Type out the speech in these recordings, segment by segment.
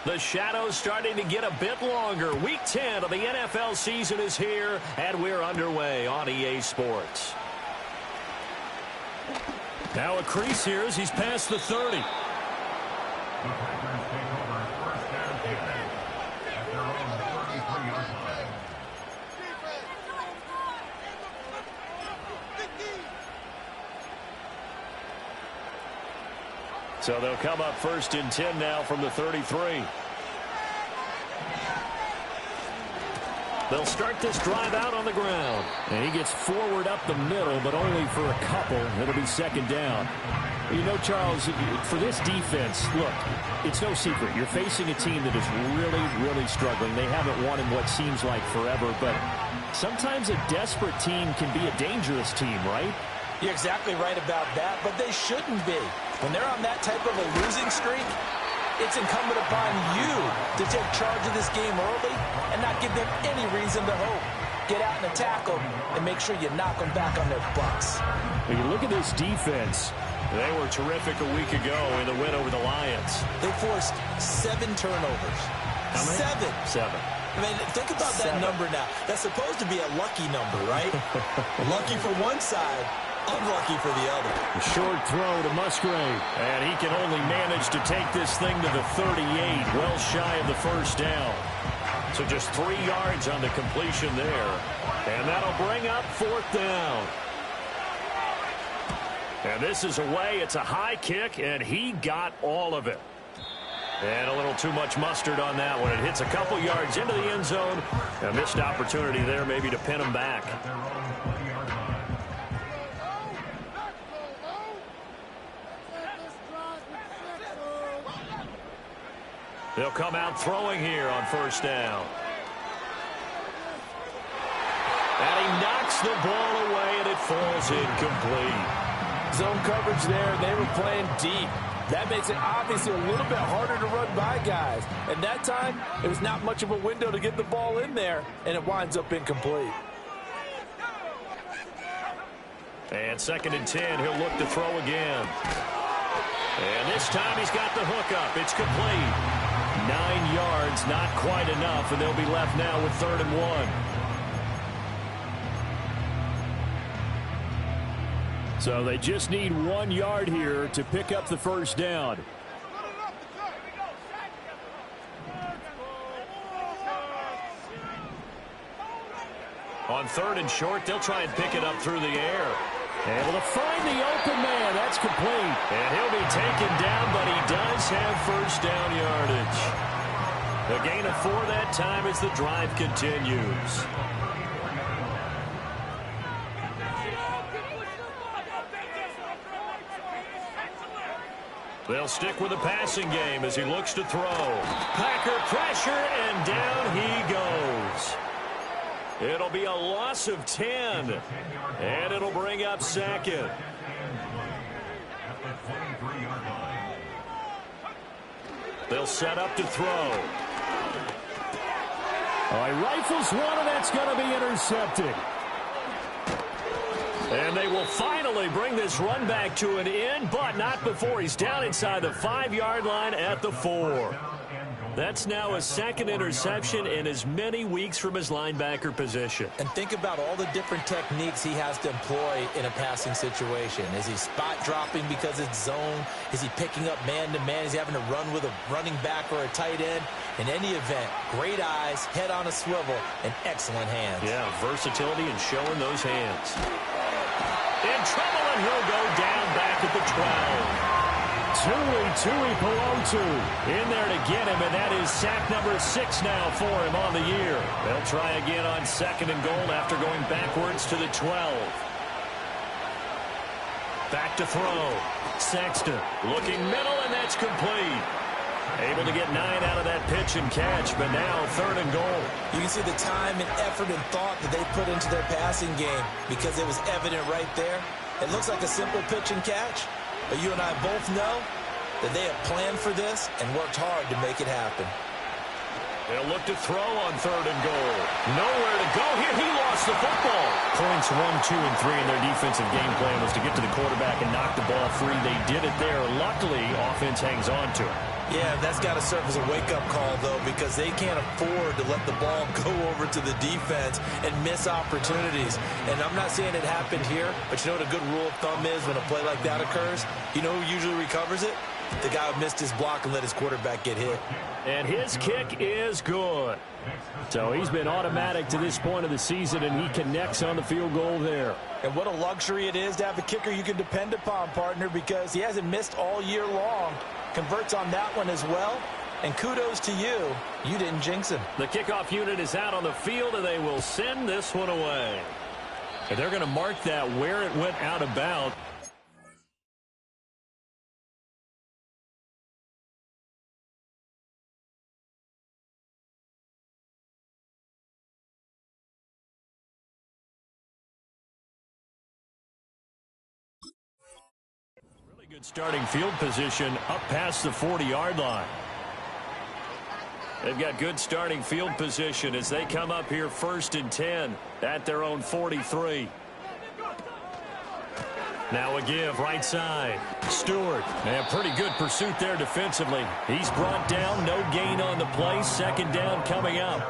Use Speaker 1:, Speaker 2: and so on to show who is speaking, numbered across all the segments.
Speaker 1: The shadow's starting to get a bit longer. Week 10 of the NFL season is here, and we're underway on EA Sports. Now a crease here as he's past the 30. So they'll come up 1st and 10 now from the 33. They'll start this drive out on the ground. And he gets forward up the middle, but only for a couple. It'll be 2nd down. You know, Charles, for this defense, look, it's no secret. You're facing a team that is really, really struggling. They haven't won in what seems like forever, but sometimes a desperate team can be a dangerous team, right?
Speaker 2: You're exactly right about that, but they shouldn't be. When they're on that type of a losing streak, it's incumbent upon you to take charge of this game early and not give them any reason to hope. Get out and attack them and make sure you knock them back on their butts.
Speaker 1: When you look at this defense, they were terrific a week ago in the win over the Lions.
Speaker 2: They forced 7 turnovers.
Speaker 1: How many?
Speaker 2: 7. I mean, think about that number now. That's supposed to be a lucky number, right? Lucky for one side, unlucky for the other.
Speaker 1: A short throw to Musgrave. And he can only manage to take this thing to the 38, well shy of the 1st down. So just 3 yards on the completion there. And that'll bring up 4th down. And this is away. It's a high kick, and he got all of it. And a little too much mustard on that one. It hits a couple yards into the end zone. A missed opportunity there maybe to pin him back. They'll come out throwing here on 1st down. And he knocks the ball away, and it falls incomplete.
Speaker 2: Zone coverage there, and they were playing deep. That makes it obviously a little bit harder to run by guys. And that time, it was not much of a window to get the ball in there, and it winds up incomplete.
Speaker 1: And 2nd and 10, he'll look to throw again. And this time he's got the hook up. It's complete. 9 yards, not quite enough, and they'll be left now with 3rd and 1. So they just need 1 yard here to pick up the 1st down. On 3rd and short, they'll try and pick it up through the air. Able to find the open man. That's complete. And he'll be taken down, but he does have 1st down yardage. A gain of 4 that time as the drive continues. They'll stick with the passing game as he looks to throw. Packer pressure, and down he goes. It'll be a loss of 10, and it'll bring up 2nd. They'll set up to throw. All right, rifles one, and that's going to be intercepted. And they will finally bring this run back to an end, but not before he's down inside the 5-yard line at the 4. That's now a 2nd interception in as many weeks from his linebacker position.
Speaker 2: And think about all the different techniques he has to employ in a passing situation. Is he spot dropping because it's zone? Is he picking up man-to-man? Is he having to run with a running back or a tight end? In any event, great eyes, head on a swivel, and excellent hands.
Speaker 1: Yeah, versatility and showing those hands. In trouble, and he'll go down back at the 12. Tui Pelotu in there to get him, and that is sack number 6 now for him on the year. They'll try again on 2nd and goal after going backwards to the 12. Back to throw. Sexton looking middle, and that's complete. Able to get 9 out of that pitch and catch, but now 3rd and goal.
Speaker 2: You can see the time and effort and thought that they put into their passing game because it was evident right there. It looks like a simple pitch and catch, but you and I both know that they have planned for this and worked hard to make it happen.
Speaker 1: They'll look to throw on 3rd and goal. Nowhere to go here. He lost the football. Points 1, 2, and 3 in their defensive game plan was to get to the quarterback and knock the ball free. They did it there. Luckily, offense hangs on to it.
Speaker 2: Yeah, that's got to serve as a wake-up call, though, because they can't afford to let the ball go over to the defense and miss opportunities. And I'm not saying it happened here, but you know what a good rule of thumb is when a play like that occurs? You know who usually recovers it? The guy who missed his block and let his quarterback get hit.
Speaker 1: And his kick is good. So he's been automatic to this point of the season, and he connects on the field goal there.
Speaker 2: And what a luxury it is to have a kicker you can depend upon, partner, because he hasn't missed all year long. Converts on that one as well. And kudos to you. You didn't jinx him.
Speaker 1: The kickoff unit is out on the field, and they will send this one away. And they're going to mark that where it went out of bounds. Good starting field position up past the 40-yard line. They've got good starting field position as they come up here 1st and 10 at their own 43. Now a give right side. Stewart. And pretty good pursuit there defensively. He's brought down. No gain on the play. 2nd down coming up.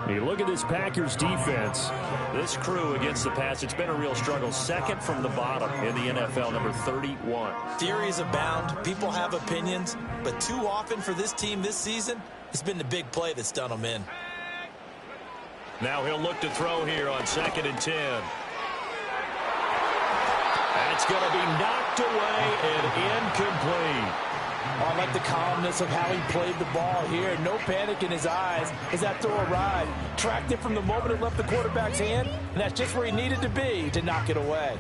Speaker 1: You look at this Packers defense. This crew against the pass, it's been a real struggle. 2nd from the bottom in the NFL, number 31.
Speaker 2: Theories abound. People have opinions. But too often for this team this season, it's been the big play that's done them in.
Speaker 1: Now he'll look to throw here on 2nd and 10. That's going to be knocked away and incomplete.
Speaker 2: Oh, I like the calmness of how he played the ball here. No panic in his eyes as that throw arrived. Tracked it from the moment it left the quarterback's hand, and that's just where he needed to be to knock it away.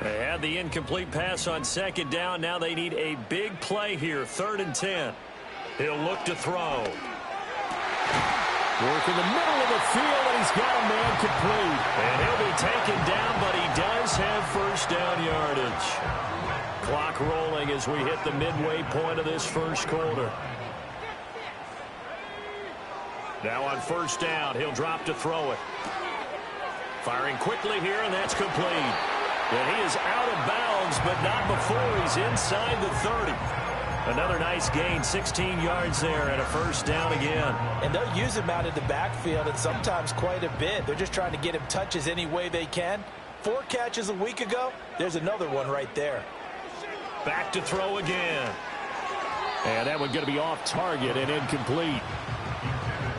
Speaker 1: They had the incomplete pass on 2nd down. Now they need a big play here, 3rd and 10. He'll look to throw. Work in the middle of the field, and he's got a man complete. And he'll be taken down, but he does have 1st down yardage. Clock rolling as we hit the midway point of this 1st quarter. Now on 1st down, he'll drop to throw it. Firing quickly here, and that's complete. And he is out of bounds, but not before he's inside the 30. Another nice gain, 16 yards there, and a 1st down again.
Speaker 2: And they'll use him out in the backfield, and sometimes quite a bit. They're just trying to get him touches any way they can. 4 catches a week ago. There's another one right there.
Speaker 1: Back to throw again. And that one's going to be off target and incomplete.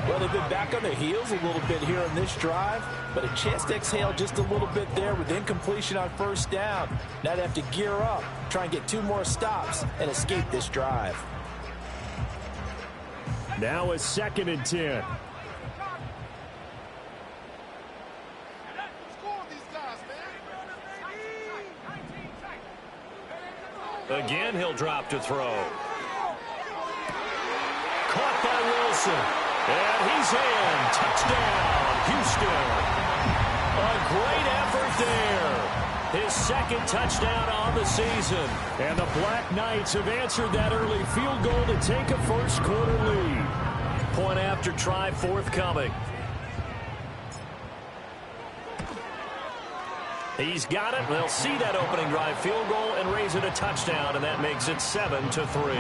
Speaker 2: Well, they've been back on their heels a little bit here on this drive, but a chance to exhale just a little bit there with incompletion on 1st down. Now they have to gear up, try and get 2 more stops, and escape this drive.
Speaker 1: Now a 2nd and 10. Again, he'll drop to throw. Caught by Wilson. And he's in. Touchdown, Houston. A great effort there. His 2nd touchdown on the season. And the Black Knights have answered that early field goal to take a 1st quarter lead. Point after try forthcoming. He's got it. They'll see that opening drive field goal and raise it a touchdown, and that makes it 7-3.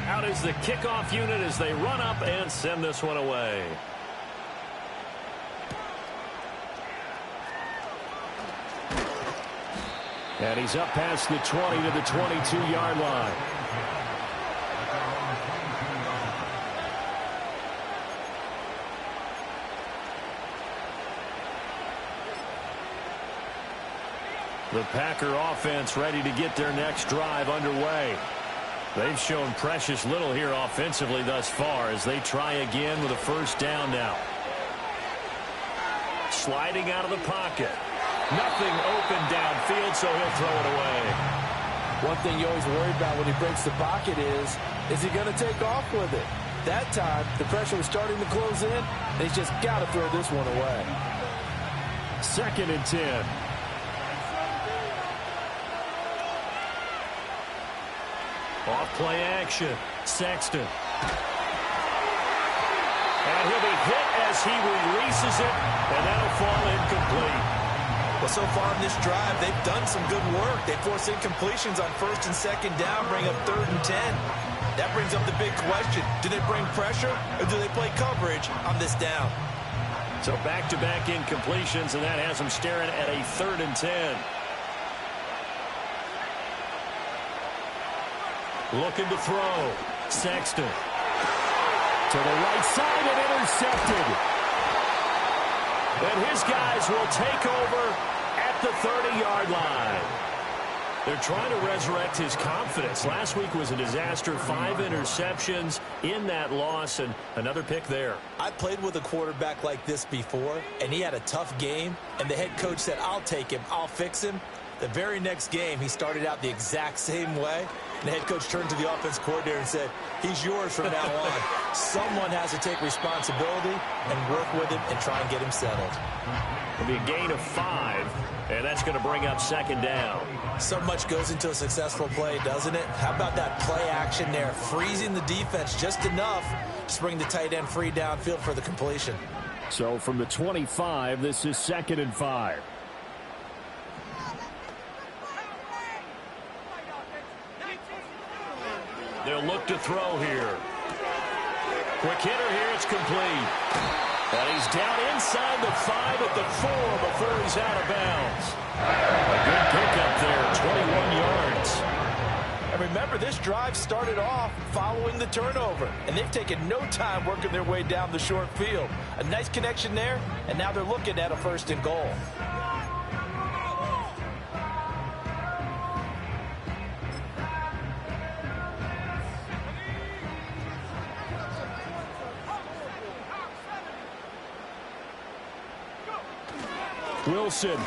Speaker 1: Out is the kickoff unit as they run up and send this one away. And he's up past the 20 to the 22-yard line. The Packer offense ready to get their next drive underway. They've shown precious little here offensively thus far as they try again with a 1st down now. Sliding out of the pocket. Nothing open downfield, so he'll throw it away.
Speaker 2: One thing you always worry about when he breaks the pocket is he going to take off with it? That time, the pressure was starting to close in, and he's just got to throw this one away.
Speaker 1: 2nd and 10. Off play action. Sexton. And he'll be hit as he releases it, and that'll fall incomplete.
Speaker 2: Well, so far in this drive, they've done some good work. They force incompletions on 1st and 2nd down, bring up 3rd and 10. That brings up the big question. Do they bring pressure, or do they play coverage on this down?
Speaker 1: So back-to-back incompletions, and that has them staring at a 3rd and 10. Looking to throw. Sexton. To the right side and intercepted. And his guys will take over at the 30-yard line. They're trying to resurrect his confidence. Last week was a disaster. 5 interceptions in that loss, and another pick there.
Speaker 2: I played with a quarterback like this before, and he had a tough game, and the head coach said, I'll take him, I'll fix him. The very next game, he started out the exact same way. And the head coach turned to the offense coordinator and said, he's yours from now on. Someone has to take responsibility and work with him and try and get him settled.
Speaker 1: It'll be a gain of 5, and that's going to bring up 2nd down.
Speaker 2: So much goes into a successful play, doesn't it? How about that play action there, freezing the defense just enough to bring the tight end free downfield for the completion.
Speaker 1: So from the 25, this is 2nd and 5. They'll look to throw here. Quick hitter here, it's complete. And he's down inside the 5 at the 4 before he's out of bounds. A good pickup there, 21 yards.
Speaker 2: And remember, this drive started off following the turnover, and they've taken no time working their way down the short field. A nice connection there, and now they're looking at a 1st and goal.
Speaker 1: Wilson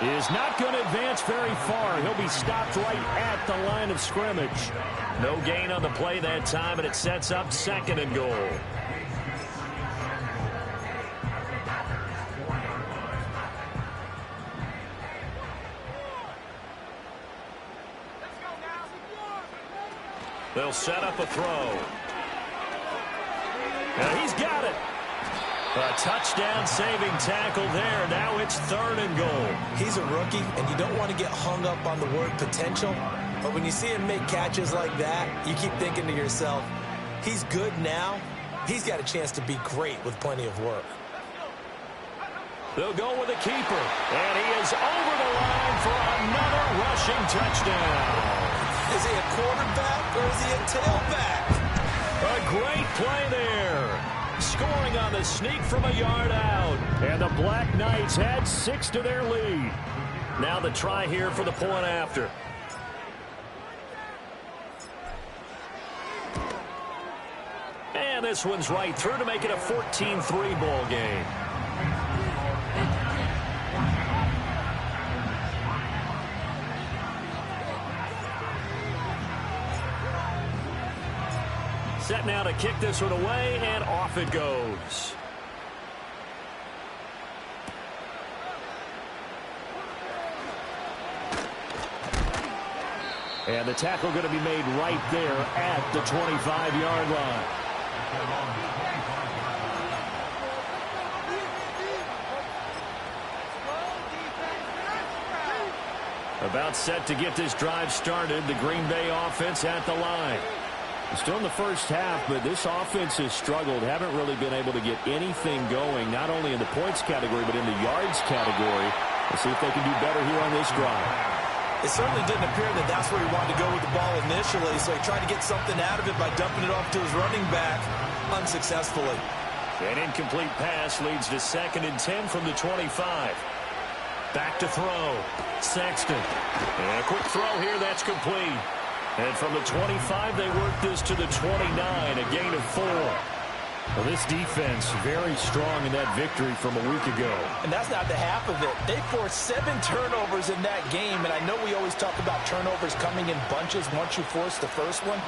Speaker 1: is not going to advance very far. He'll be stopped right at the line of scrimmage. No gain on the play that time, and it sets up 2nd and goal. They'll set up a throw. And he's got it. A touchdown-saving tackle there. Now it's 3rd and goal.
Speaker 2: He's a rookie, and you don't want to get hung up on the word potential. But when you see him make catches like that, you keep thinking to yourself, he's good now. He's got a chance to be great with plenty of work.
Speaker 1: They'll go with a keeper. And he is over the line for another rushing touchdown.
Speaker 2: Is he a quarterback or is he a tailback?
Speaker 1: A great play there. Scoring on the sneak from a yard out. And the Black Knights had 6 to their lead. Now the try here for the point after. And this one's right through to make it a 14-3 ball game. Set now to kick this one away, and off it goes. And the tackle going to be made right there at the 25-yard line. About set to get this drive started. The Green Bay offense at the line. Still in the first half, but this offense has struggled. Haven't really been able to get anything going, not only in the points category, but in the yards category. Let's see if they can do better here on this drive.
Speaker 2: It certainly didn't appear that that's where he wanted to go with the ball initially, so he tried to get something out of it by dumping it off to his running back unsuccessfully.
Speaker 1: An incomplete pass leads to 2nd and 10 from the 25. Back to throw. Sexton. And a quick throw here, that's complete. And from the 25, they work this to the 29, a gain of 4. Well, this defense very strong in that victory from a week ago.
Speaker 2: And that's not the half of it. They forced 7 turnovers in that game, and I know we always talk about turnovers coming in bunches once you force the first one.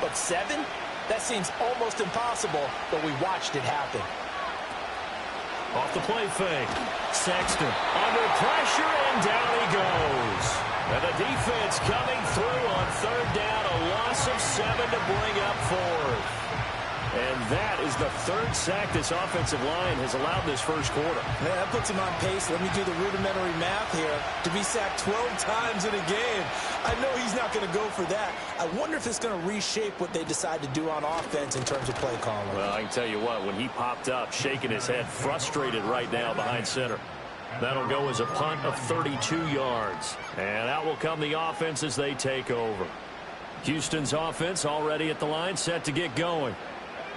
Speaker 2: But 7? That seems almost impossible, but we watched it happen.
Speaker 1: Off the play fake. Sexton under pressure, and down he goes. And the defense coming through on 3rd down, a loss of 7 to bring up 4th. And that is the third sack this offensive line has allowed this first quarter.
Speaker 2: Man, that puts him on pace. Let me do the rudimentary math here. To be sacked 12 times in a game. I know he's not going to go for that. I wonder if it's going to reshape what they decide to do on offense in terms of play calling.
Speaker 1: Well, I can tell you what, when he popped up, shaking his head, frustrated right now behind center. That'll go as a punt of 32 yards. And out will come the offense as they take over. Houston's offense already at the line, set to get going.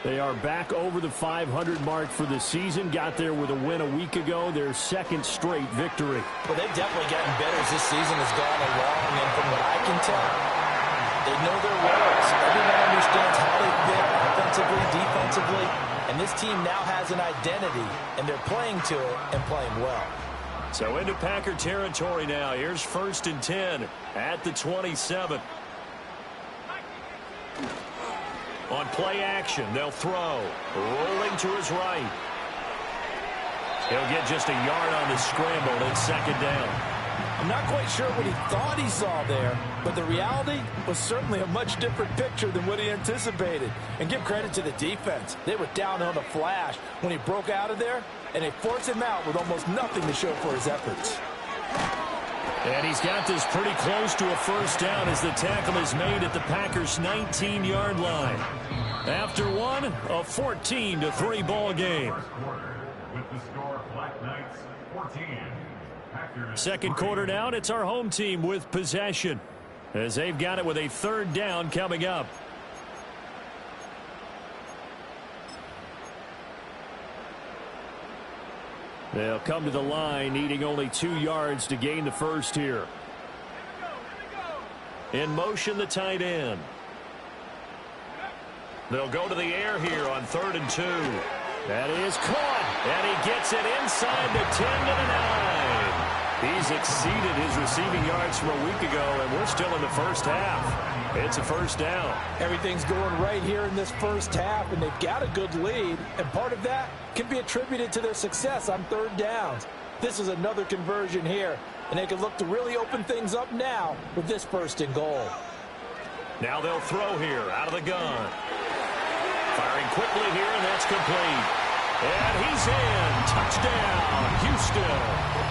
Speaker 1: They are back over the 500 mark for the season. Got there with a win a week ago, their second straight victory.
Speaker 2: Well, they've definitely gotten better as this season has gone along, and from what I can tell, they know their roles. Everyone understands how they fit offensively, defensively, and this team now has an identity, and they're playing to it and playing well.
Speaker 1: So into Packer territory now. Here's 1st and 10 at the 27. On play action, they'll throw. Rolling to his right. He'll get just a yard on the scramble and 2nd down.
Speaker 2: I'm not quite sure what he thought he saw there, but the reality was certainly a much different picture than what he anticipated. And give credit to the defense. They were down on a flash when he broke out of there, and they forced him out with almost nothing to show for his efforts.
Speaker 1: And he's got this pretty close to a 1st down as the tackle is made at the Packers' 19-yard line. After one, a 14-3 ball game. Second quarter now, and it's our home team with possession as they've got it with a 3rd down coming up. They'll come to the line, needing only 2 yards to gain the first here. In motion, the tight end. They'll go to the air here on 3rd and 2. That is caught, and he gets it inside the 10 to the 9. He's exceeded his receiving yards from a week ago, and we're still in the first half. It's a 1st down.
Speaker 2: Everything's going right here in this first half, and they've got a good lead, and part of that can be attributed to their success on 3rd downs. This is another conversion here, and they can look to really open things up now with this 1st and goal.
Speaker 1: Now they'll throw here out of the gun. Firing quickly here, and that's complete. And he's in. Touchdown, Houston.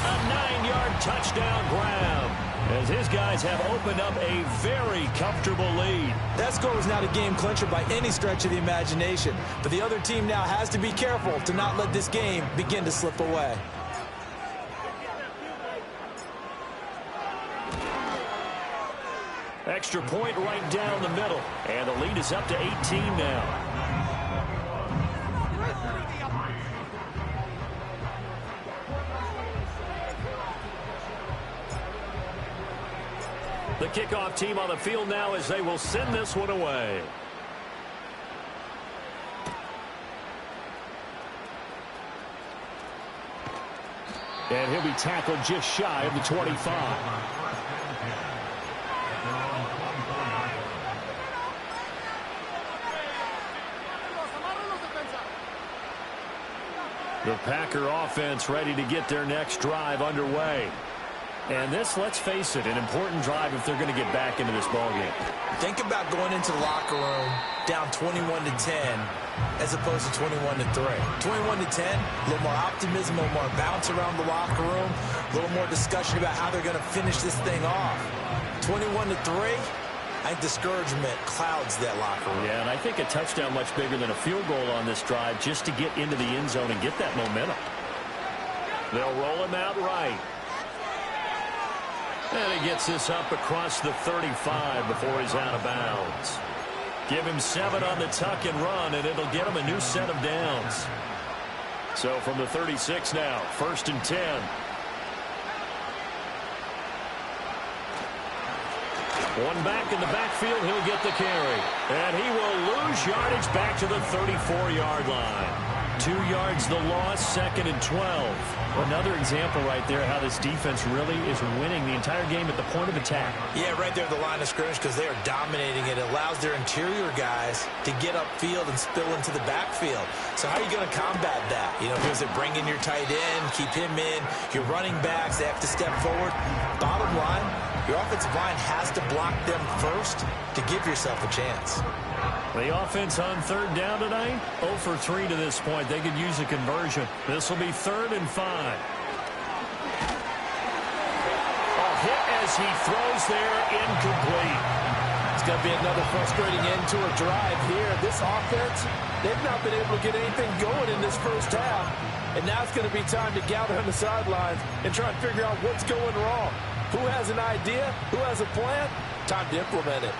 Speaker 1: A 9-yard touchdown grab as his guys have opened up a very comfortable lead.
Speaker 2: That score was not a game clincher by any stretch of the imagination, but the other team now has to be careful to not let this game begin to slip away.
Speaker 1: Extra point right down the middle, and the lead is up to 18 now. The kickoff team on the field now as they will send this one away. And he'll be tackled just shy of the 25. The Packer offense ready to get their next drive underway. And this, let's face it, an important drive if they're going to get back into this ballgame.
Speaker 2: Think about going into the locker room down 21-10 as opposed to 21-3. 21-10, a little more optimism, a little more bounce around the locker room, a little more discussion about how they're going to finish this thing off. 21-3, I think discouragement clouds that locker room.
Speaker 1: Yeah, and I think a touchdown much bigger than a field goal on this drive just to get into the end zone and get that momentum. They'll roll him out right. And he gets this up across the 35 before he's out of bounds. Give him 7 on the tuck and run, and it'll get him a new set of downs. So from the 36 now, 1st and 10. One back in the backfield, he'll get the carry. And he will lose yardage back to the 34-yard line. 2 yards the loss, 2nd and 12. Another example right there how this defense really is winning the entire game at the point of attack.
Speaker 2: Yeah, right there at the line of scrimmage because they are dominating it. It allows their interior guys to get upfield and spill into the backfield. So how are you going to combat that? You know, here's it, bring in your tight end, keep him in. Your running backs, they have to step forward. Bottom line, your offensive line has to block them first to give yourself a chance.
Speaker 1: The offense on 3rd down tonight, 0 for 3 to this point. They could use a conversion. This will be 3rd and 5. A hit as he throws there, incomplete.
Speaker 2: It's going to be another frustrating end to a drive here. This offense, they've not been able to get anything going in this first half. And now it's going to be time to gather on the sidelines and try and figure out what's going wrong. Who has an idea? Who has a plan? Time to implement it.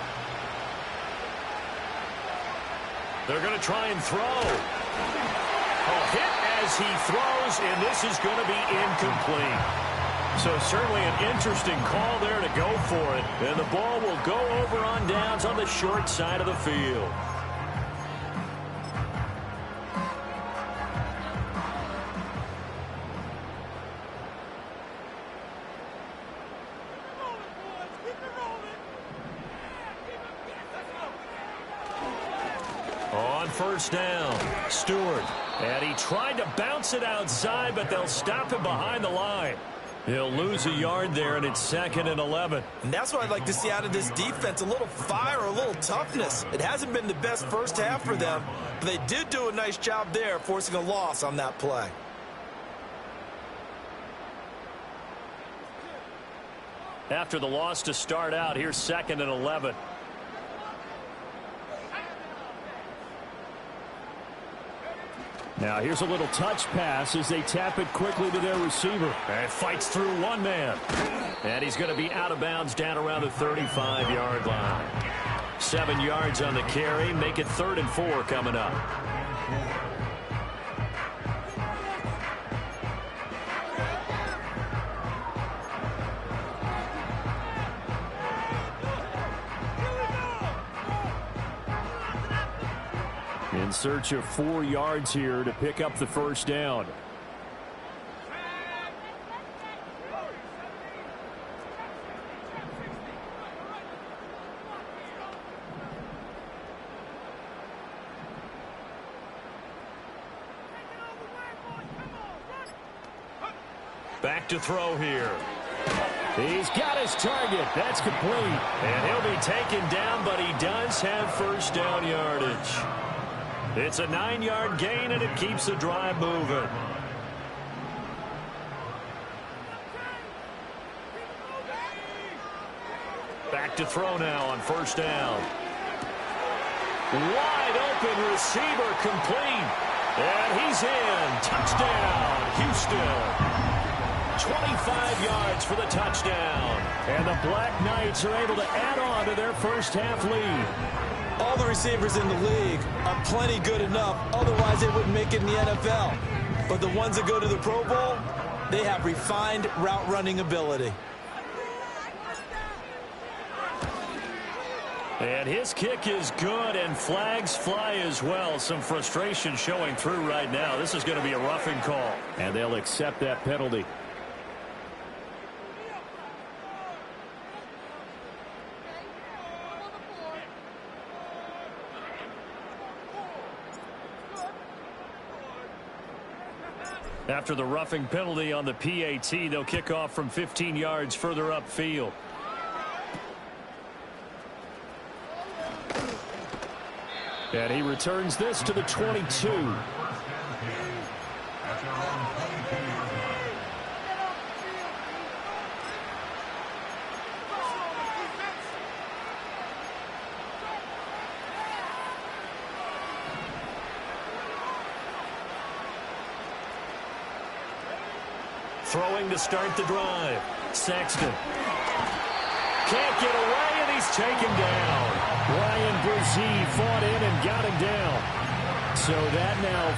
Speaker 1: They're going to try and throw. A hit as he throws, and this is going to be incomplete. So certainly an interesting call there to go for it. And the ball will go over on downs on the short side of the field. On 1st down, Stewart. And he tried to bounce it outside, but they'll stop him behind the line. He'll lose a yard there, and it's 2nd and 11.
Speaker 2: And that's what I'd like to see out of this defense, a little fire, a little toughness. It hasn't been the best first half for them, but they did do a nice job there, forcing a loss on that play.
Speaker 1: After the loss to start out, here's 2nd and 11. Now here's a little touch pass as they tap it quickly to their receiver. And fights through one man. And he's going to be out of bounds down around the 35-yard line. 7 yards on the carry. Make it 3rd and 4 coming up. In search of 4 yards here to pick up the 1st down. Back to throw here. He's got his target. That's complete. And he'll be taken down, but he does have 1st down yardage. It's a 9-yard gain, and it keeps the drive moving. Back to throw now on 1st down. Wide open receiver, complete. And he's in. Touchdown, Houston. 25 yards for the touchdown. And the Black Knights are able to add on to their first half lead.
Speaker 2: All the receivers in the league are plenty good enough. Otherwise, they wouldn't make it in the NFL. But the ones that go to the Pro Bowl, they have refined route running ability.
Speaker 1: And his kick is good, and flags fly as well. Some frustration showing through right now. This is going to be a roughing call. And they'll accept that penalty. After the roughing penalty on the PAT, they'll kick off from 15 yards further upfield. And he returns this to the 22. Throwing to start the drive. Sexton. Can't get away, and he's taken down. Ryan Brzee fought in and got him down. So that now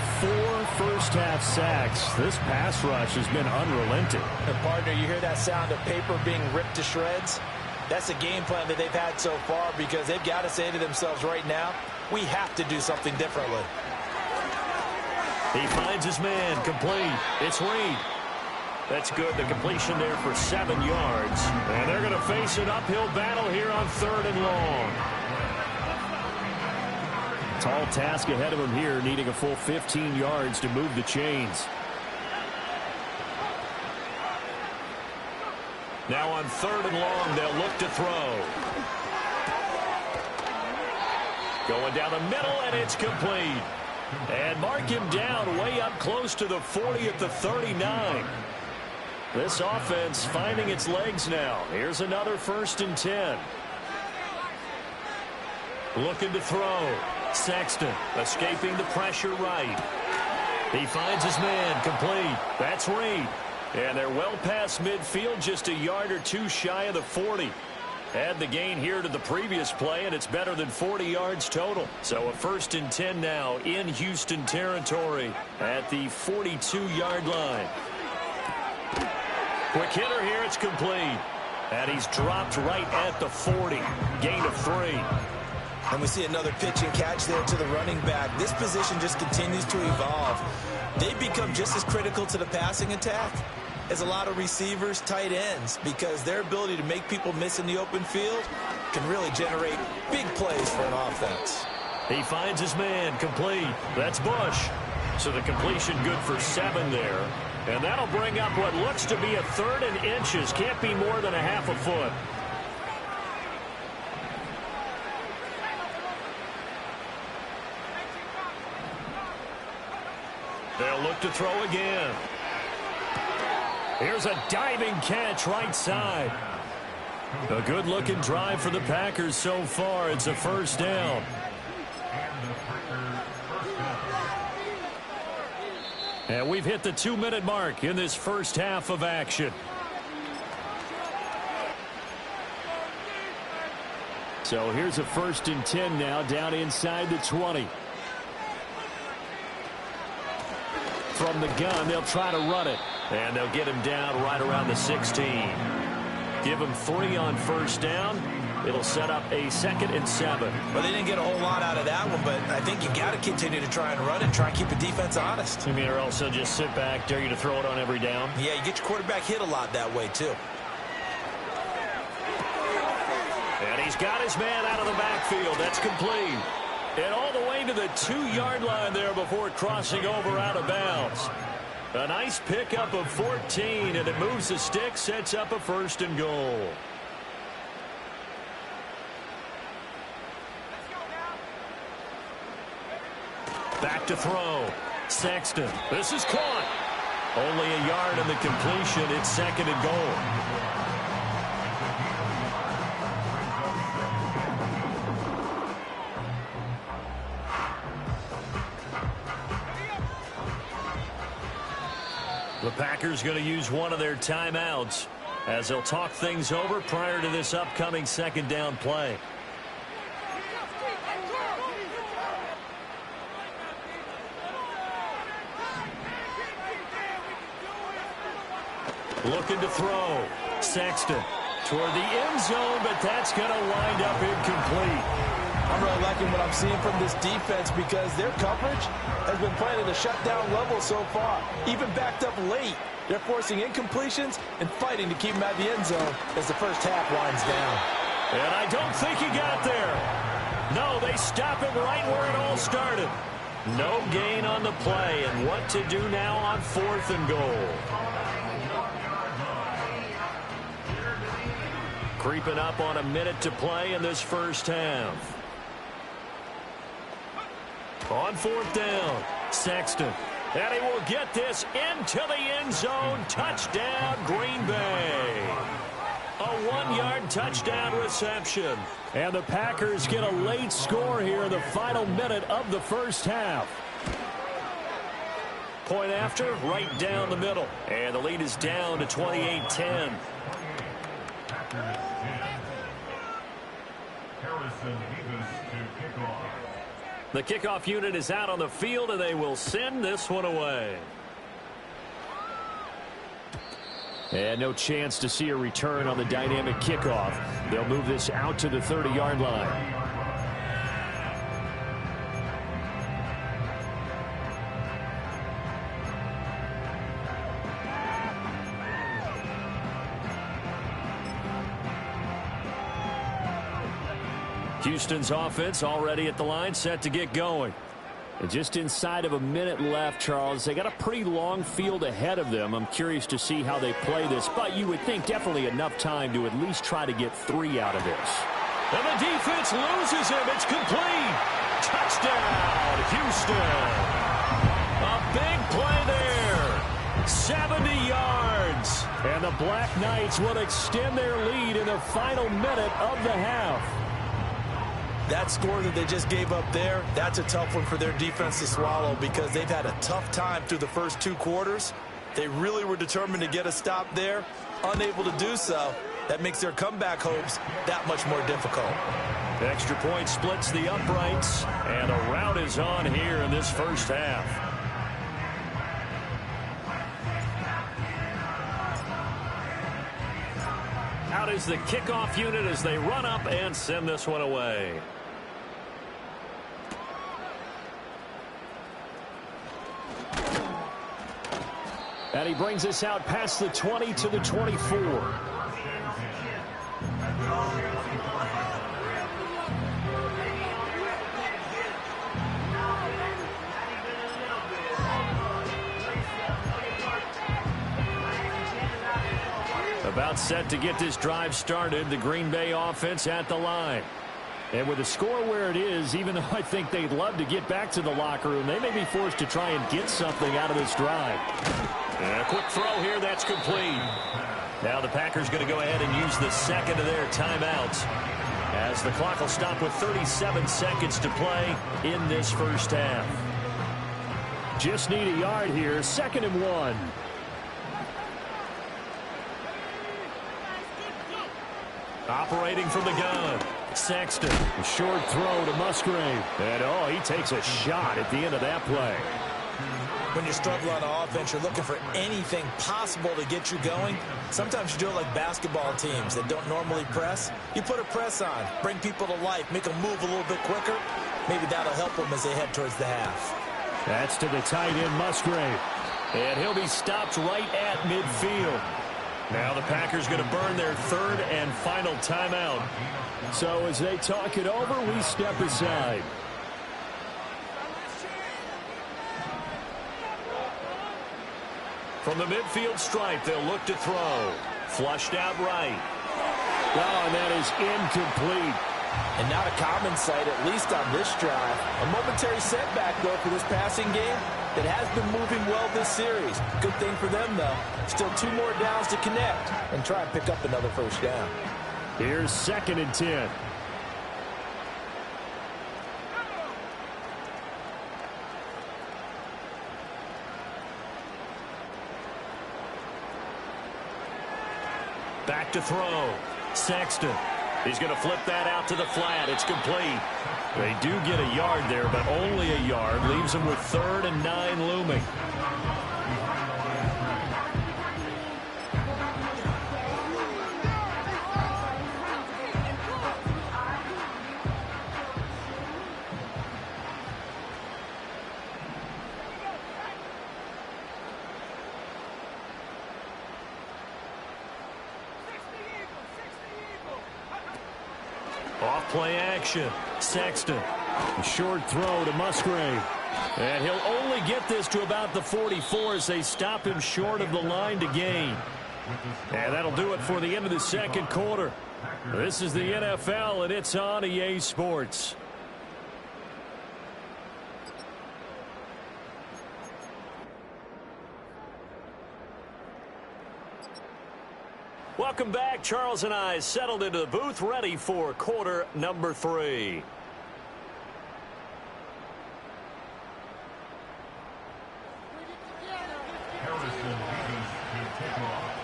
Speaker 1: 4 first-half sacks. This pass rush has been unrelenting.
Speaker 2: And partner, you hear that sound of paper being ripped to shreds? That's the game plan that they've had so far, because they've got to say to themselves right now, we have to do something differently.
Speaker 1: He finds his man, complete. It's Reed. That's good. The completion there for 7 yards. And they're going to face an uphill battle here on 3rd and long. Tall task ahead of him here, needing a full 15 yards to move the chains. Now on 3rd and long, they'll look to throw. Going down the middle, and it's complete. And mark him down way up close to the 40 at the 39. This offense finding its legs now. Here's another 1st and 10. Looking to throw. Sexton escaping the pressure right. He finds his man, complete. That's Reed. And they're well past midfield, just a yard or two shy of the 40. Add the gain here to the previous play, and it's better than 40 yards total. So a 1st and 10 now in Houston territory at the 42-yard line. Quick hitter here, it's complete. And he's dropped right at the 40. Gain of 3.
Speaker 2: And we see another pitch and catch there to the running back. This position just continues to evolve. They've become just as critical to the passing attack as a lot of receivers, tight ends, because their ability to make people miss in the open field can really generate big plays for an offense.
Speaker 1: He finds his man, complete. That's Bush. So the completion good for 7 there. And that'll bring up what looks to be a 3rd and inches. Can't be more than a half a foot. They'll look to throw again. Here's a diving catch right side. A good-looking drive for the Packers so far. It's a 1st down. And we've hit the 2-minute mark in this first half of action. So here's a 1st and 10 now down inside the 20. From the gun, they'll try to run it. And they'll get him down right around the 16. Give him 3 on 1st down. It'll set up a 2nd and 7.
Speaker 2: Well, they didn't get a whole lot out of that one, but I think you got to continue to try and run and try and keep the defense honest.
Speaker 1: You mean, or also just sit back, dare you to throw it on every down?
Speaker 2: Yeah, you get your quarterback hit a lot that way, too.
Speaker 1: And he's got his man out of the backfield. That's complete. And all the way to the 2-yard line there before crossing over out of bounds. A nice pickup of 14, and it moves the stick, sets up a 1st and goal. Back to throw. Sexton. This is caught. Only a yard in the completion. It's 2nd and goal. The Packers going to use one of their timeouts as they'll talk things over prior to this upcoming 2nd down play. Looking to throw. Sexton toward the end zone, but that's going to wind up incomplete.
Speaker 2: I'm really liking what I'm seeing from this defense because their coverage has been playing at a shutdown level so far. Even backed up late, they're forcing incompletions and fighting to keep them at the end zone as the first half winds down.
Speaker 1: And I don't think he got there. No, they stop him right where it all started. No gain on the play, and what to do now on 4th and goal. Creeping up on a minute to play in this first half. On 4th down, Sexton. And he will get this into the end zone. Touchdown, Green Bay. A 1-yard touchdown reception. And the Packers get a late score here in the final minute of the first half. Point after, right down the middle. And the lead is down to 28-10. The kickoff unit is out on the field, and they will send this one away. And no chance to see a return on the dynamic kickoff. They'll move this out to the 30-yard line. Houston's offense already at the line, set to get going. And just inside of a minute left, Charles. They got a pretty long field ahead of them. I'm curious to see how they play this, but you would think definitely enough time to at least try to get 3 out of this. And the defense loses him. It's complete. Touchdown, Houston. A big play there. 70 yards. And the Black Knights will extend their lead in the final minute of the half.
Speaker 2: That score that they just gave up there, that's a tough one for their defense to swallow because they've had a tough time through the first 2 quarters. They really were determined to get a stop there, unable to do so. That makes their comeback hopes that much more difficult.
Speaker 1: The extra point splits the uprights, and a rout is on here in this first half. Out is the kickoff unit as they run up and send this one away. And he brings us out past the 20 to the 24. About set to get this drive started, the Green Bay offense at the line. And with the score where it is, even though I think they'd love to get back to the locker room, they may be forced to try and get something out of this drive. And a quick throw here, that's complete. Now the Packers going to go ahead and use the second of their timeouts as the clock will stop with 37 seconds to play in this first half. Just need a yard here, 2nd and 1. Operating from the gun, Sexton. A short throw to Musgrave. And, oh, he takes a shot at the end of that play.
Speaker 2: When you struggle on offense, you're looking for anything possible to get you going. Sometimes you do it like basketball teams that don't normally press. You put a press on, bring people to life, make them move a little bit quicker. Maybe that'll help them as they head towards the half.
Speaker 1: That's to the tight end, Musgrave. And he'll be stopped right at midfield. Now the Packers going to burn their 3rd and final timeout. So as they talk it over, we step aside. From the midfield stripe, they'll look to throw. Flushed out right. Oh, and that is incomplete.
Speaker 2: And not a common sight, at least on this drive. A momentary setback, though, for this passing game that has been moving well this series. Good thing for them, though. Still 2 more downs to connect and try and pick up another first down.
Speaker 1: Here's 2nd and 10. Back to throw. Sexton. He's going to flip that out to the flat. It's complete. They do get a yard there, but only a yard. Leaves them with 3rd and 9 looming. Off-play action. Sexton. A short throw to Musgrave. And he'll only get this to about the 44 as they stop him short of the line to gain. And that'll do it for the end of the 2nd quarter. This is the NFL, and it's on EA Sports. Welcome back. Charles and I settled into the booth, ready for quarter number 3.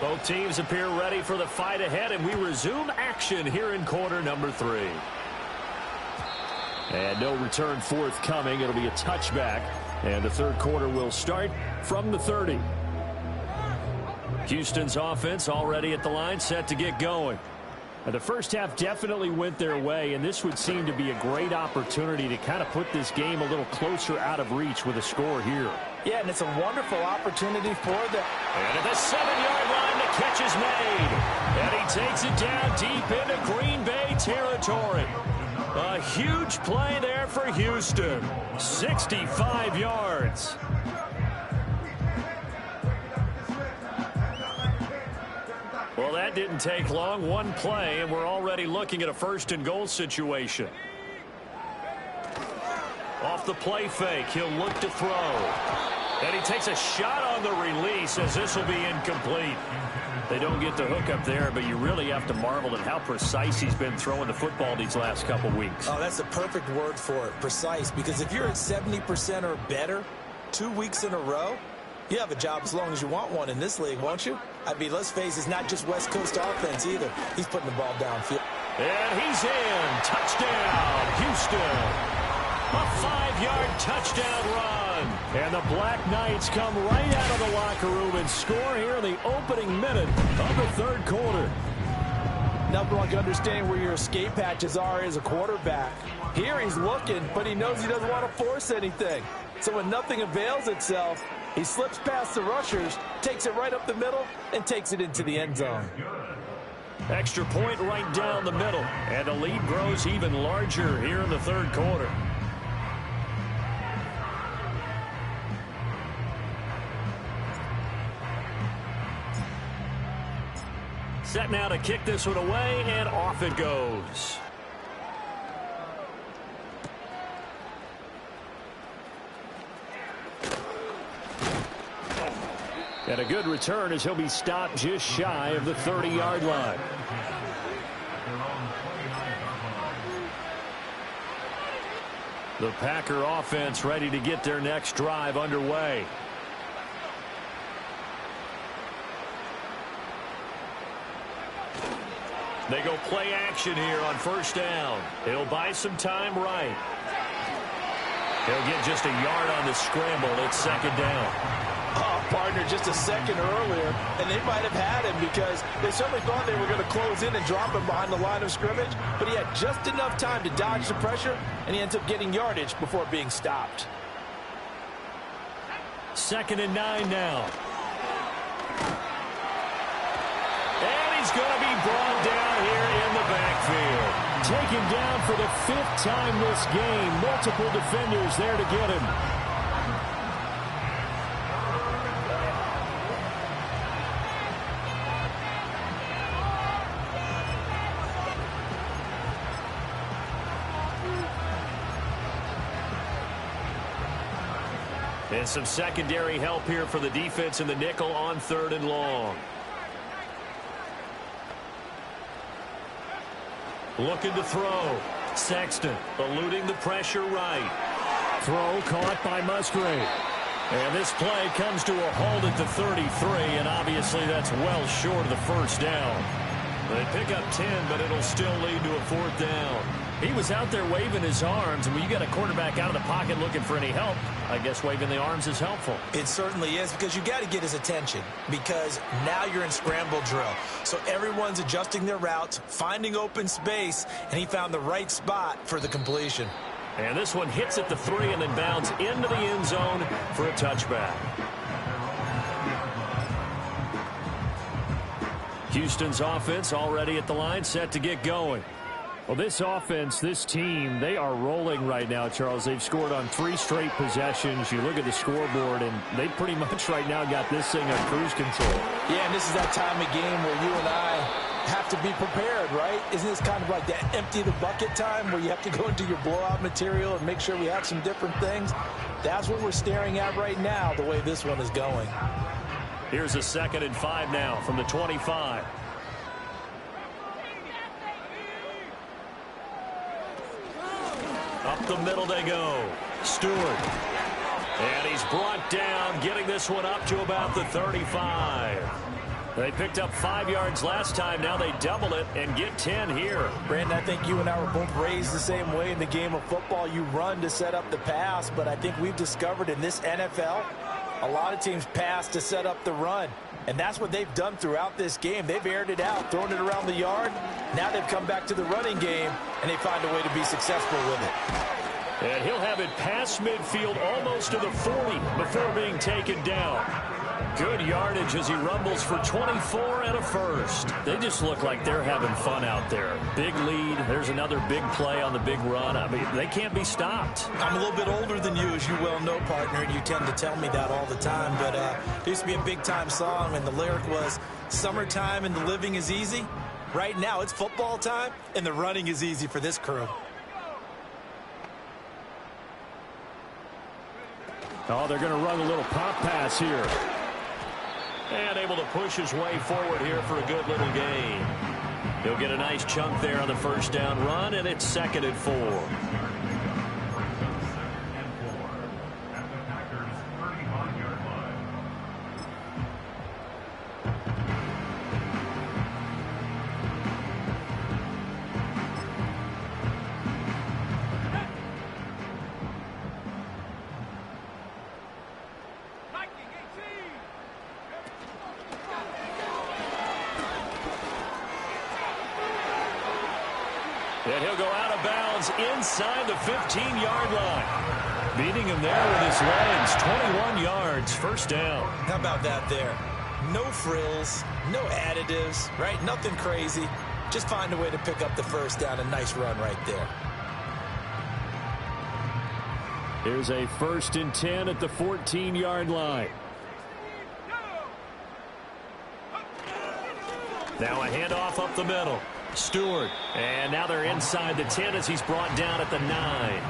Speaker 1: Both teams appear ready for the fight ahead, and we resume action here in quarter number 3. And no return forthcoming. It'll be a touchback, and the 3rd quarter will start from the 30. Houston's offense already at the line, set to get going. And the first half definitely went their way, and this would seem to be a great opportunity to kind of put this game a little closer out of reach with a score here.
Speaker 2: Yeah, and it's a wonderful opportunity for them.
Speaker 1: And at the 7-yard line, the catch is made. And he takes it down deep into Green Bay territory. A huge play there for Houston. 65 yards. Well, that didn't take long. One play, and we're already looking at a first-and-goal situation. Off the play fake, he'll look to throw. And he takes a shot on the release as this will be incomplete. They don't get the hook up there, but you really have to marvel at how precise he's been throwing the football these last couple weeks.
Speaker 2: Oh, that's the perfect word for it, precise, because if you're at 70% or better 2 weeks in a row, you have a job as long as you want one in this league, won't you? I mean, let's face it, it's not just West Coast offense either. He's putting the ball downfield.
Speaker 1: And he's in. Touchdown, Houston. A 5-yard touchdown run. And the Black Knights come right out of the locker room and score here in the opening minute of the third quarter.
Speaker 2: Nothing like understanding where your escape hatches are as a quarterback. Here he's looking, but he knows he doesn't want to force anything. So when nothing avails itself, he slips past the rushers, takes it right up the middle, and takes it into the end zone.
Speaker 1: Extra point right down the middle. And the lead grows even larger here in the third quarter. Set now to kick this one away, and off it goes. And a good return as he'll be stopped just shy of the 30-yard line. The Packer offense ready to get their next drive underway. They go play action here on first down. He'll buy some time right. He'll get just a yard on the scramble. It's second down.
Speaker 2: Oh, partner, just a second earlier, and they might have had him because they certainly thought they were going to close in and drop him behind the line of scrimmage, but he had just enough time to dodge the pressure, and he ends up getting yardage before being stopped.
Speaker 1: 2nd and 9 now. And he's going to be brought down here in the backfield. Taken down for the 5th time this game. Multiple defenders there to get him. And some secondary help here for the defense in the nickel on 3rd and long. Looking to throw. Sexton eluding the pressure right. Throw caught by Musgrave. And this play comes to a halt at the 33, and obviously that's well short of the first down. They pick up 10, but it'll still lead to a 4th down. He was out there waving his arms, and when you got a quarterback out of the pocket looking for any help, I guess waving the arms is helpful.
Speaker 2: It certainly is, because you got to get his attention, because now you're in scramble drill. So everyone's adjusting their routes, finding open space, and he found the right spot for the completion.
Speaker 1: And this one hits at the 3 and then bounds into the end zone for a touchback. Houston's offense already at the line, set to get going. Well, this offense, this team, they are rolling right now, Charles. They've scored on 3 straight possessions. You look at the scoreboard, and they pretty much right now got this thing on cruise control.
Speaker 2: Yeah, and this is that time of game where you and I have to be prepared, right? Isn't this kind of like that empty the bucket time where you have to go into your blowout material and make sure we have some different things? That's what we're staring at right now, the way this one is going.
Speaker 1: Here's a 2nd and 5 now from the 25. Up the middle they go. Stewart. And he's brought down, getting this one up to about the 35. They picked up 5 yards last time. Now they double it and get 10 here.
Speaker 2: Brandon, I think you and I were both raised the same way in the game of football. You run to set up the pass, but I think we've discovered in this NFL, a lot of teams pass to set up the run. And that's what they've done throughout this game. They've aired it out, thrown it around the yard. Now they've come back to the running game, and they find a way to be successful with it.
Speaker 1: And he'll have it past midfield almost to the 40 before being taken down. Good yardage as he rumbles for 24 and a first. They just look like they're having fun out there. Big lead. There's another big play on the big run. I mean, they can't be stopped.
Speaker 2: I'm a little bit older than you, as you well know, partner, and you tend to tell me that all the time. But there used to be a big-time song, and the lyric was, "Summertime and the living is easy." Right now, it's football time, and the running is easy for this crew.
Speaker 1: Oh, they're going to run a little pop pass here. And able to push his way forward here for a good little gain. He'll get a nice chunk there on the first down run, and it's 2nd and 4. And he'll go out of bounds inside the 15-yard line. Beating him there with his legs. 21 yards, first down.
Speaker 2: How about that there? No frills, no additives, right? Nothing crazy. Just find a way to pick up the first down. A nice run right there.
Speaker 1: Here's a 1st and 10 at the 14-yard line. Now a handoff up the middle. Stewart. And now they're inside the 10 as he's brought down at the 9.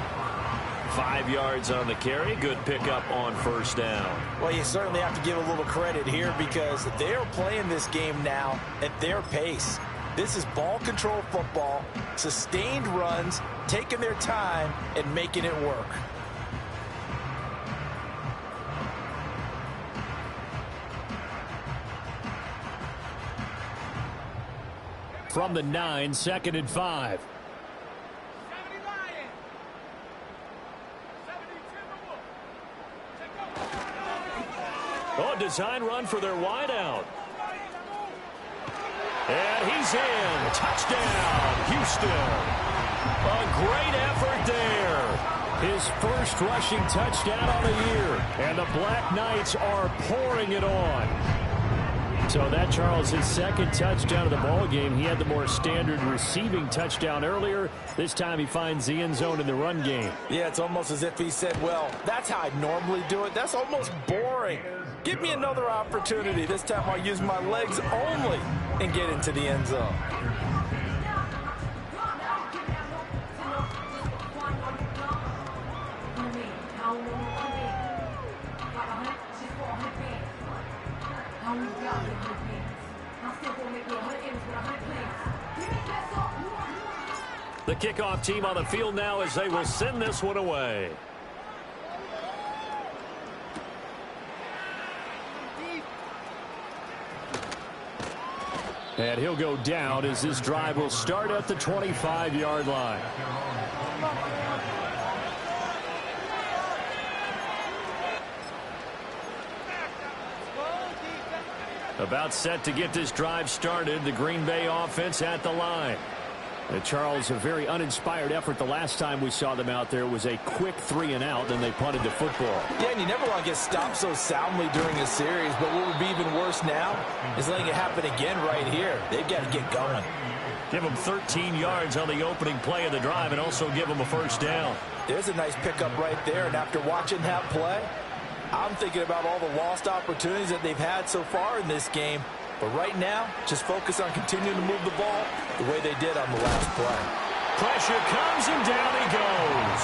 Speaker 1: 5 yards on the carry. Good pickup on first down.
Speaker 2: Well, you certainly have to give a little credit here because they're playing this game now at their pace. This is ball control football, sustained runs, taking their time, and making it work.
Speaker 1: From the 9, 2nd and 5. Oh, design run for their wideout. And he's in. Touchdown, Houston. A great effort there. His first rushing touchdown on the year. And the Black Knights are pouring it on. So that, Charles, his 2nd touchdown of the ball game. He had the more standard receiving touchdown earlier. This time he finds the end zone in the run game.
Speaker 2: Yeah, it's almost as if he said, well, that's how I normally do it. That's almost boring. Give me another opportunity. This time I'll use my legs only and get into the end zone.
Speaker 1: The kickoff team on the field now as they will send this one away. And he'll go down as this drive will start at the 25-yard line. About set to get this drive started. The Green Bay offense at the line. Charles, a very uninspired effort the last time we saw them out there. Was a quick 3-and-out, then they punted the football.
Speaker 2: Yeah, and you never want to get stopped so soundly during a series, but what would be even worse now is letting it happen again right here. They've got to get going.
Speaker 1: Give them 13 yards on the opening play of the drive and also give them a first down.
Speaker 2: There's a nice pickup right there, and after watching that play, I'm thinking about all the lost opportunities that they've had so far in this game. But right now, just focus on continuing to move the ball the way they did on the last play.
Speaker 1: Pressure comes, and down he goes.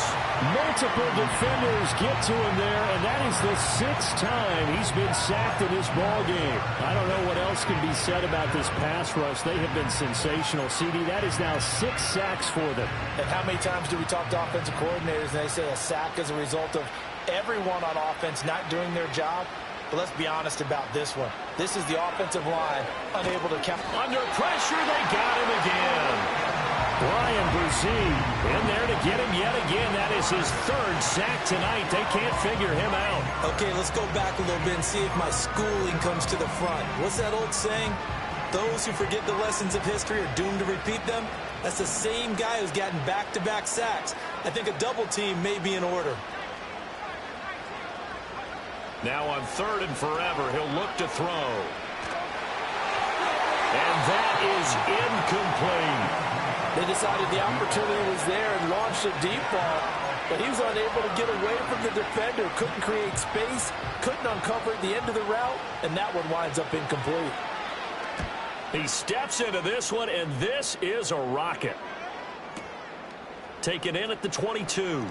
Speaker 1: Multiple defenders get to him there, and that is the 6th time he's been sacked in this ball game. I don't know what else can be said about this pass rush. They have been sensational. CD, that is now 6 sacks for them.
Speaker 2: And how many times do we talk to offensive coordinators and they say a sack is a result of everyone on offense not doing their job? But let's be honest about this one. This is the offensive line unable to count.
Speaker 1: Under pressure, they got him again. Brian Brzee in there to get him yet again. That is his 3rd sack tonight. They can't figure him out.
Speaker 2: Okay, let's go back a little bit and see if my schooling comes to the front. What's that old saying? Those who forget the lessons of history are doomed to repeat them. That's the same guy who's gotten back-to-back sacks. I think a double team may be in order.
Speaker 1: Now on 3rd and forever, he'll look to throw. And that is incomplete.
Speaker 2: They decided the opportunity was there and launched a deep ball, but he was unable to get away from the defender. Couldn't create space, couldn't uncover the end of the route, and that one winds up incomplete.
Speaker 1: He steps into this one, and this is a rocket. Taken in at the 22.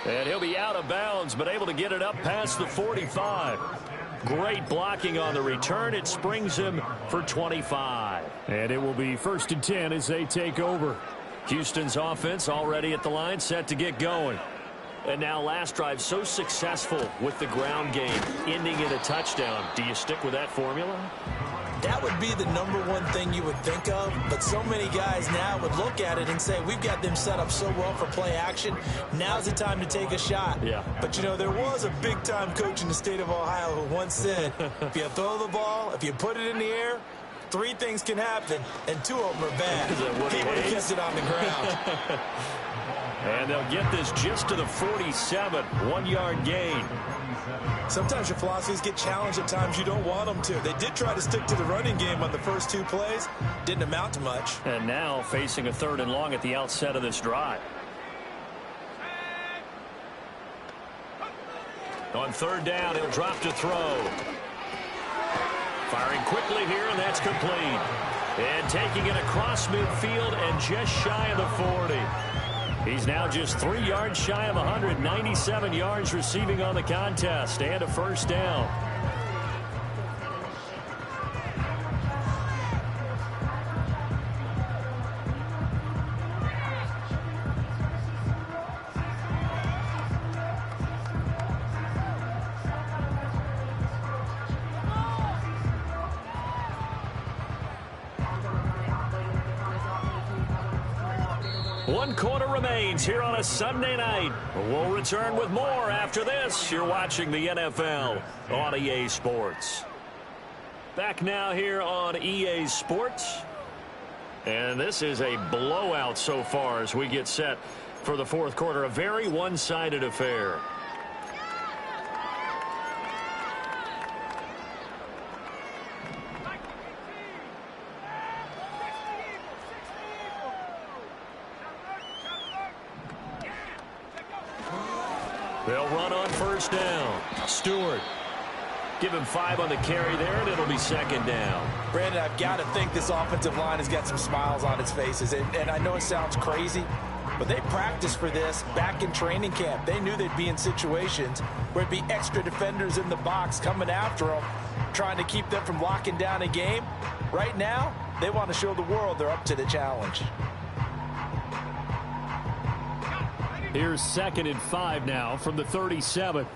Speaker 1: And he'll be out of bounds, but able to get it up past the 45. Great blocking on the return. It springs him for 25. And it will be 1st and 10 as they take over. Houston's offense already at the line, set to get going. And now last drive so successful with the ground game, ending in a touchdown. Do you stick with that formula?
Speaker 2: That would be the #1 thing you would think of, but so many guys now would look at it and say, we've got them set up so well for play action. Now's the time to take a shot.
Speaker 1: Yeah.
Speaker 2: But, you know, there was a big-time coach in the state of Ohio who once said, if you throw the ball, if you put it in the air, 3 things can happen, and 2 of them are bad. He would have kept it on the ground.
Speaker 1: And they'll get this just to the 47, 1-yard gain.
Speaker 2: Sometimes your philosophies get challenged at times you don't want them to. They did try to stick to the running game on the first 2 plays. Didn't amount to much.
Speaker 1: And now facing a 3rd and long at the outset of this drive. On 3rd down, he'll drop to throw. Firing quickly here, and that's complete. And taking it across midfield and just shy of the 40. He's now just 3 yards shy of 197 yards receiving on the contest and a 1st down. One quarter remains here on a Sunday night. We'll return with more after this. You're watching the NFL on EA Sports. Back now here on EA Sports. And this is a blowout so far as we get set for the 4th quarter. A very one-sided affair. They'll run on 1st down. Stewart. Give him 5 on the carry there, and it'll be 2nd down.
Speaker 2: Brandon, I've got to think this offensive line has got some smiles on its faces. And I know it sounds crazy, but they practiced for this back in training camp. They knew they'd be in situations where it'd be extra defenders in the box coming after them, trying to keep them from locking down a game. Right now, they want to show the world they're up to the challenge.
Speaker 1: Here's 2nd and 5 now from the 37.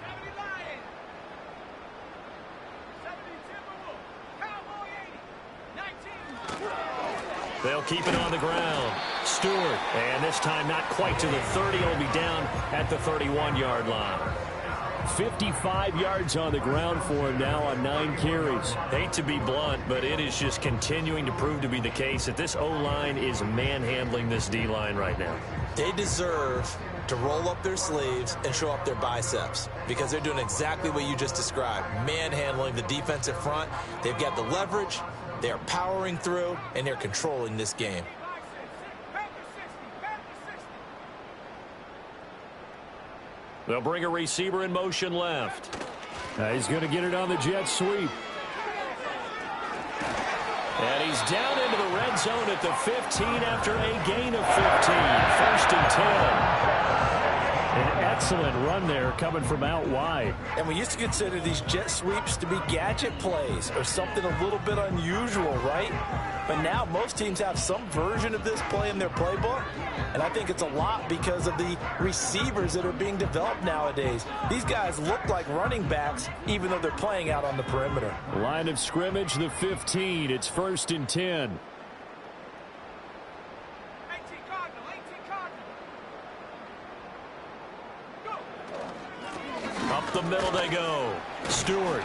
Speaker 1: They'll keep it on the ground. Stewart, and this time not quite to the 30. He'll be down at the 31-yard line. 55 yards on the ground for him now on 9 carries. Hate to be blunt, but it is just continuing to prove to be the case that this O-line is manhandling this D-line right now.
Speaker 2: They deserve to roll up their sleeves and show up their biceps because they're doing exactly what you just described, manhandling the defensive front. They've got the leverage, they're powering through, and they're controlling this game.
Speaker 1: They'll bring a receiver in motion left. He's going to get it on the jet sweep. And he's down into the red zone at the 15 after a gain of 15. 1st and 10. An excellent run there coming from out wide.
Speaker 2: And we used to consider these jet sweeps to be gadget plays or something a little bit unusual, right? But now most teams have some version of this play in their playbook. And I think it's a lot because of the receivers that are being developed nowadays. These guys look like running backs even though they're playing out on the perimeter.
Speaker 1: Line of scrimmage, the 15. It's 1st and 10. Up the middle they go. Stewart.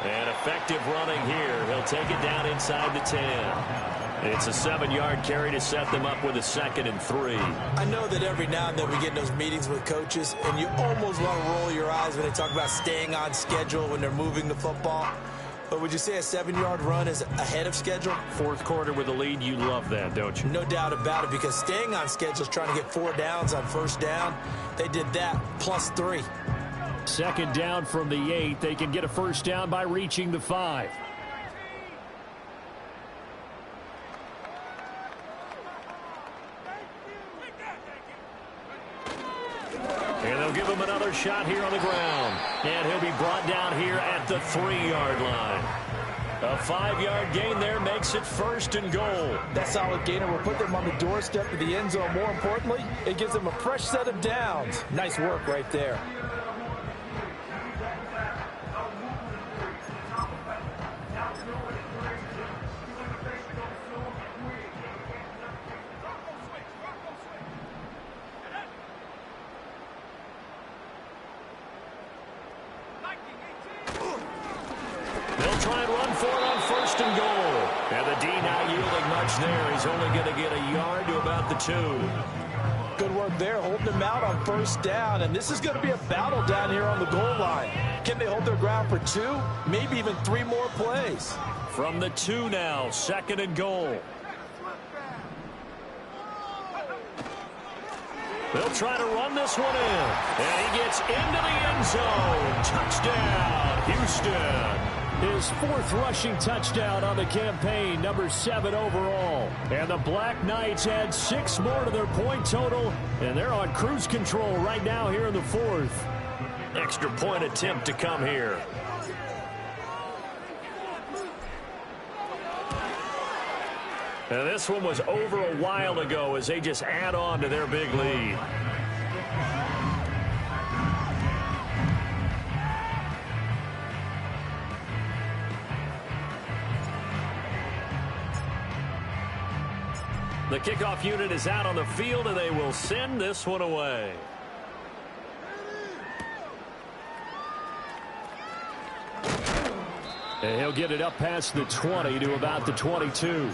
Speaker 1: And effective running here. He'll take it down inside the 10. It's a 7-yard carry to set them up with a 2nd and 3.
Speaker 2: I know that every now and then we get in those meetings with coaches, and you almost want to roll your eyes when they talk about staying on schedule when they're moving the football. But would you say a 7-yard run is ahead of schedule?
Speaker 1: Fourth quarter with a lead, you love that, don't you?
Speaker 2: No doubt about it, because staying on schedule is trying to get 4 downs on first down. They did that plus 3.
Speaker 1: 2nd down from the 8. They can get a first down by reaching the 5. And they'll give him another shot here on the ground. And he'll be brought down here at the 3-yard line. A 5-yard gain there makes it 1st and goal.
Speaker 2: That solid gainer will put them on the doorstep of the end zone. More importantly, it gives them a fresh set of downs. Nice work right there.
Speaker 1: Try and run for it on 1st and goal. And the D not yielding much there. He's only going to get a yard to about the 2.
Speaker 2: Good work there, holding them out on first down. And this is going to be a battle down here on the goal line. Can they hold their ground for 2, maybe even 3 more plays?
Speaker 1: From the 2 now, 2nd and goal. They'll try to run this one in. And he gets into the end zone. Touchdown, Houston. His 4th rushing touchdown on the campaign, number 7 overall. And the Black Knights add 6 more to their point total, and they're on cruise control right now here in the 4th. Extra point attempt to come here. And this one was over a while ago as they just add on to their big lead. The kickoff unit is out on the field, and they will send this one away. And he'll get it up past the 20 to about the 22.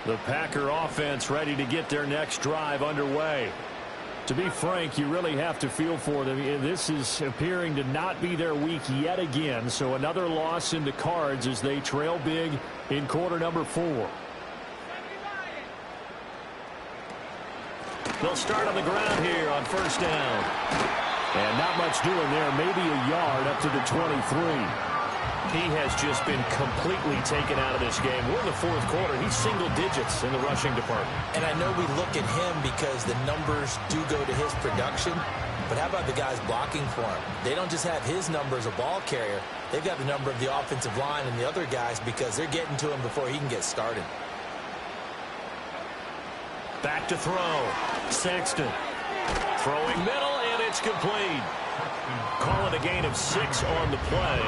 Speaker 1: The Packer offense ready to get their next drive underway. To be frank, you really have to feel for them. This is appearing to not be their week yet again. So another loss in the cards as they trail big in quarter number 4. They'll start on the ground here on first down. And not much doing there. Maybe a yard up to the 23. He has just been completely taken out of this game. We're in the 4th quarter. He's single digits in the rushing department.
Speaker 2: And I know we look at him because the numbers do go to his production. But how about the guys blocking for him? They don't just have his number as a ball carrier. They've got the number of the offensive line and the other guys because they're getting to him before he can get started.
Speaker 1: Back to throw. Sexton. Throwing middle, and it's complete. Calling a gain of 6 on the play.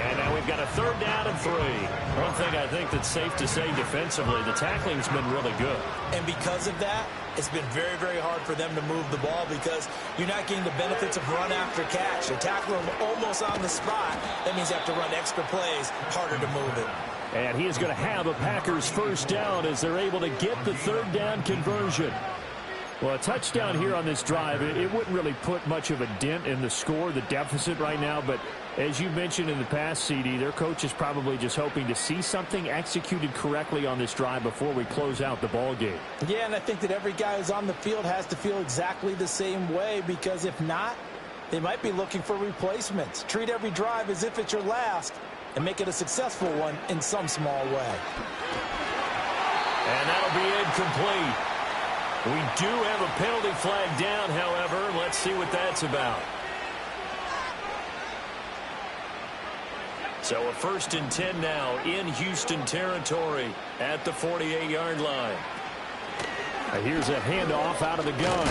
Speaker 1: And now we've got a 3rd down and 3. One thing I think that's safe to say defensively, the tackling's been really good.
Speaker 2: And because of that, it's been very, very hard for them to move the ball because you're not getting the benefits of run after catch. They tackle him almost on the spot. That means you have to run extra plays, harder to move it.
Speaker 1: And he is going to have a Packers first down as they're able to get the 3rd down conversion. Well, a touchdown here on this drive, it wouldn't really put much of a dent in the score, the deficit right now. But as you mentioned in the past, CD, their coach is probably just hoping to see something executed correctly on this drive before we close out the ball game.
Speaker 2: Yeah, and I think that every guy who's on the field has to feel exactly the same way because if not, they might be looking for replacements. Treat every drive as if it's your last and make it a successful one in some small way.
Speaker 1: And that'll be incomplete. We do have a penalty flag down, however. Let's see what that's about. So a 1st and 10 now in Houston territory at the 48-yard line. Here's a handoff out of the gun.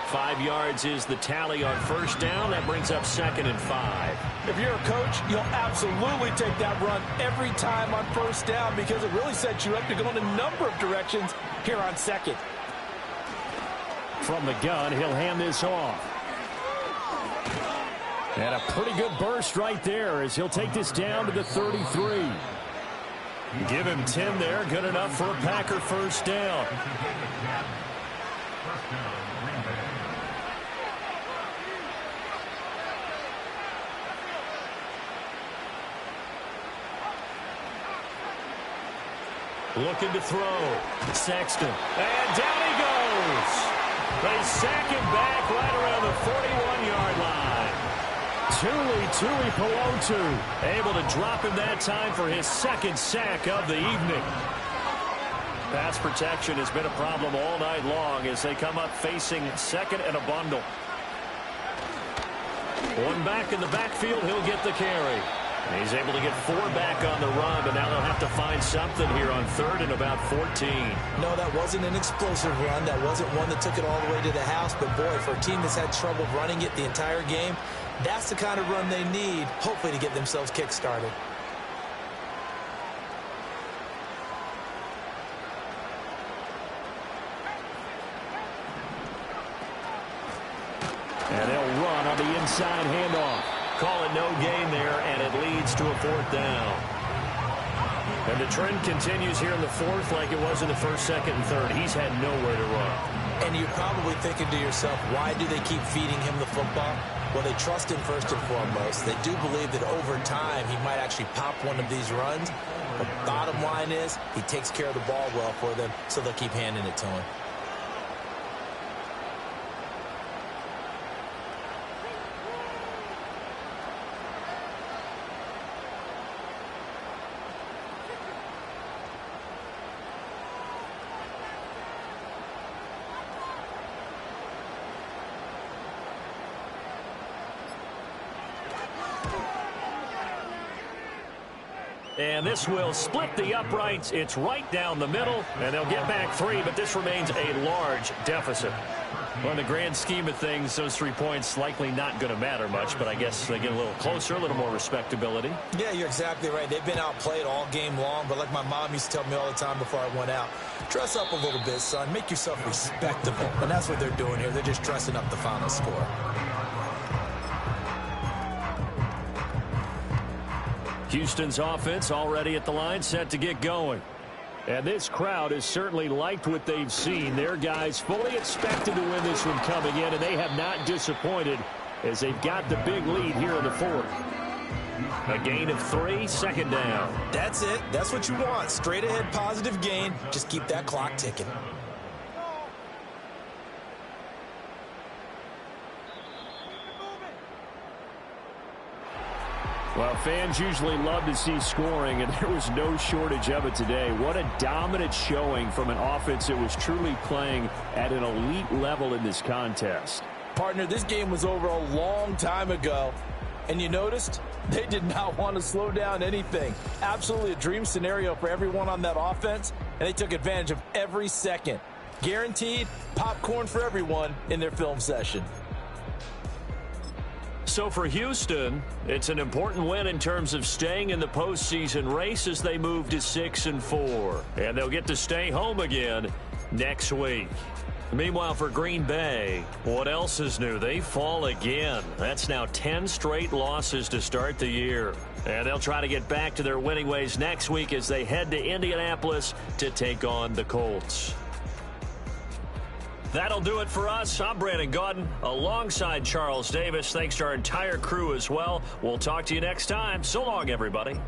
Speaker 1: 5 yards is the tally on first down. That brings up 2nd and 5.
Speaker 2: If you're a coach, you'll absolutely take that run every time on first down because it really sets you up to go in a number of directions here on 2nd.
Speaker 1: From the gun, he'll hand this off. And a pretty good burst right there as he'll take this down to the 33. Give him 10 there. Good enough for a Packer first down. Looking to throw. Sexton. And down he goes. They sack him back right around the 41-yard line. Tuli Pelotu able to drop him that time for his 2nd sack of the evening. Pass protection has been a problem all night long as they come up facing 2nd and a bundle. One back in the backfield, he'll get the carry. He's able to get 4 back on the run, but now they'll have to find something here on 3rd and about 14.
Speaker 2: No, that wasn't an explosive run. That wasn't one that took it all the way to the house. But, boy, for a team that's had trouble running it the entire game, that's the kind of run they need, hopefully, to get themselves kick-started.
Speaker 1: And they'll run on the inside handoff. Call it no gain there, and it leads to a 4th down. And the trend continues here in the 4th like it was in the 1st, 2nd, and 3rd. He's had nowhere to run.
Speaker 2: And you're probably thinking to yourself, why do they keep feeding him the football? Well, they trust him first and foremost. They do believe that over time he might actually pop one of these runs. But the bottom line is he takes care of the ball well for them, so they'll keep handing it to him.
Speaker 1: And this will split the uprights. It's right down the middle, and they'll get back 3, but this remains a large deficit. Well, in the grand scheme of things, those 3 points likely not going to matter much, but I guess they get a little closer, a little more respectability.
Speaker 2: Yeah, you're exactly right. They've been outplayed all game long, but like my mom used to tell me all the time before I went out, dress up a little bit, son. Make yourself respectable. And that's what they're doing here. They're just dressing up the final score.
Speaker 1: Houston's offense already at the line, set to get going. And this crowd has certainly liked what they've seen. Their guys fully expected to win this one coming in, and they have not disappointed as they've got the big lead here in the 4th. A gain of 3, 2nd down.
Speaker 2: That's it. That's what you want. Straight ahead positive gain. Just keep that clock ticking.
Speaker 1: Well, fans usually love to see scoring, and there was no shortage of it today. What a dominant showing from an offense that was truly playing at an elite level in this contest.
Speaker 2: Partner, this game was over a long time ago, and you noticed they did not want to slow down anything. Absolutely a dream scenario for everyone on that offense, and they took advantage of every second. Guaranteed popcorn for everyone in their film session.
Speaker 1: So for Houston, it's an important win in terms of staying in the postseason race as they move to 6-4. And they'll get to stay home again next week. Meanwhile, for Green Bay, what else is new? They fall again. That's now 10 straight losses to start the year. And they'll try to get back to their winning ways next week as they head to Indianapolis to take on the Colts. That'll do it for us. I'm Brandon Gaudin alongside Charles Davis. Thanks to our entire crew as well. We'll talk to you next time. So long, everybody.